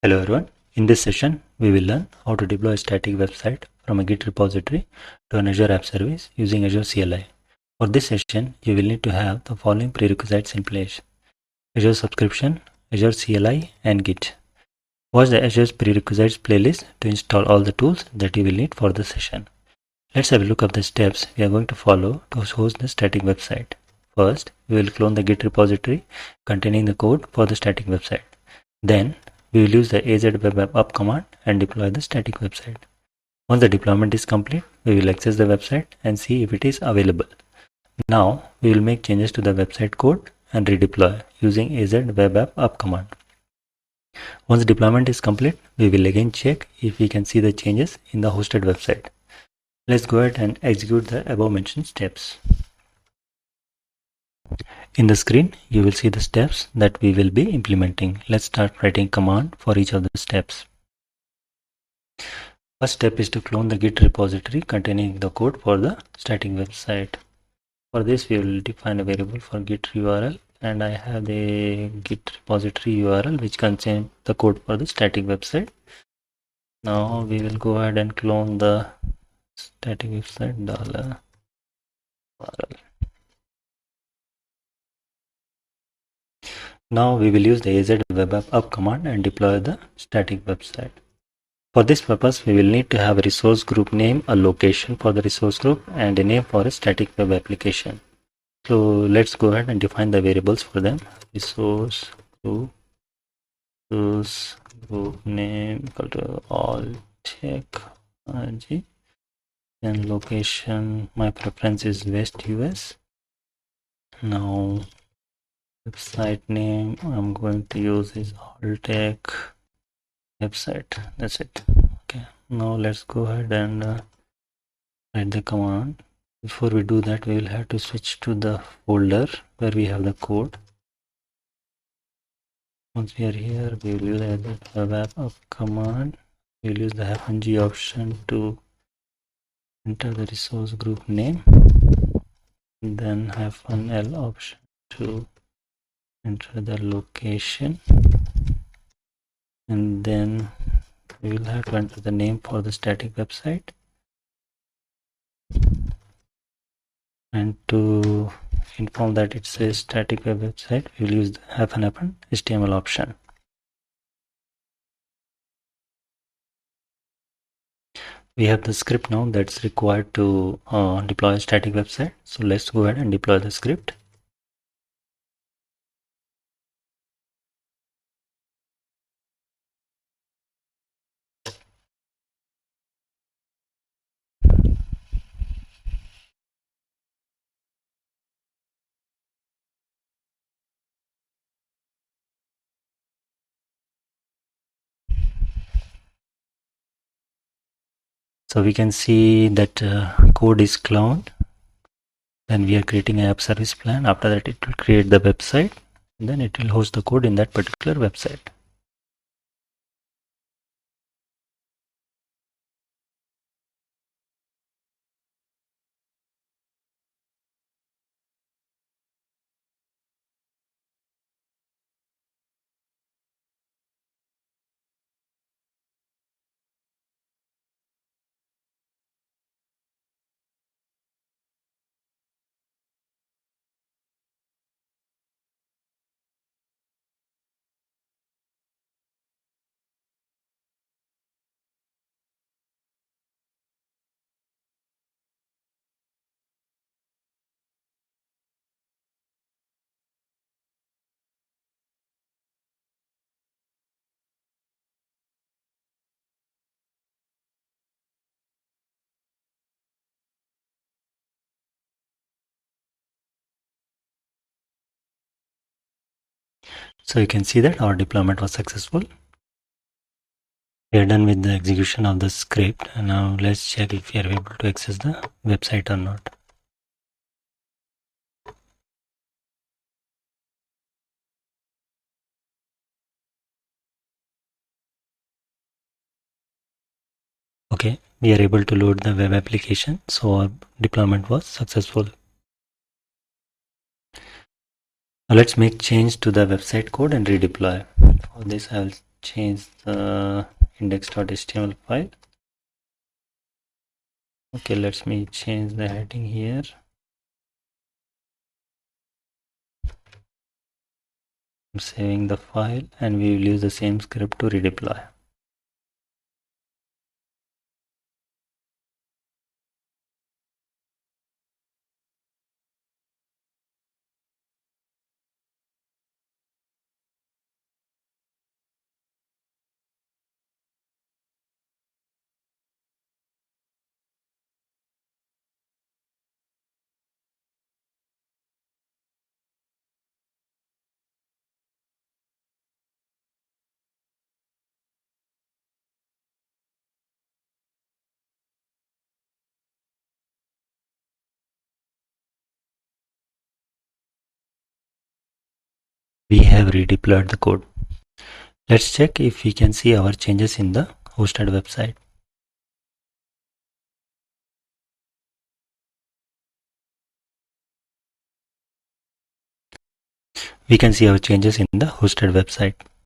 Hello everyone. In this session, we will learn how to deploy a static website from a Git repository to an Azure App Service using Azure CLI. For this session, you will need to have the following prerequisites in place: Azure subscription, Azure CLI, and Git. Watch the Azure prerequisites playlist to install all the tools that you will need for the session. Let's have a look at the steps we are going to follow to host the static website. First, we will clone the Git repository containing the code for the static website. Then, we will use the azure web app up command and deploy the static website. Once the deployment is complete, we will access the website and see if it is available. Now, we will make changes to the website code and redeploy using azure web app up command. Once deployment is complete, we will again check if we can see the changes in the hosted website. Let's go ahead and execute the above mentioned steps. In the screen, you will see the steps that we will be implementing. Let's start writing command for each of the steps. First step is to clone the Git repository containing the code for the static website. For this, we will define a variable for Git URL, and I have the Git repository URL which contains the code for the static website. Now we will go ahead and clone the static website $URL. Now we will use the azure web app up command and deploy the static website. For this purpose, we will need to have a resource group name, a location for the resource group, and a name for a static web application. So let's go ahead and define the variables for them. Resource group name equal to all technology. Then location, my preference is West US. Now website name I'm going to use is Alltech website. That's it. Okay, now let's go ahead and write the command. Before we do that, we will have to switch to the folder where we have the code. Once we are here, we will use the web app up command. We will use the -g option to enter the resource group name, then -l option to enter the location, and then we will have to enter the name for the static website, and to inform that it's a static web website, we will use the -HTML option. We have the script now that's required to deploy a static website, so let's go ahead and deploy the script. So we can see that code is cloned. Then we are creating an app service plan. After that, it will create the website, and then it will host the code in that particular website. So you can see that our deployment was successful. We are done with the execution of the script, and now let's check if we are able to access the website or not. Okay, we are able to load the web application, so our deployment was successful. Now let's make change to the website code and redeploy. For this, I will change the index.html file. Okay, let me change the heading here. I'm saving the file and we will use the same script to redeploy. We have redeployed the code. Let's check if we can see our changes in the hosted website. We can see our changes in the hosted website.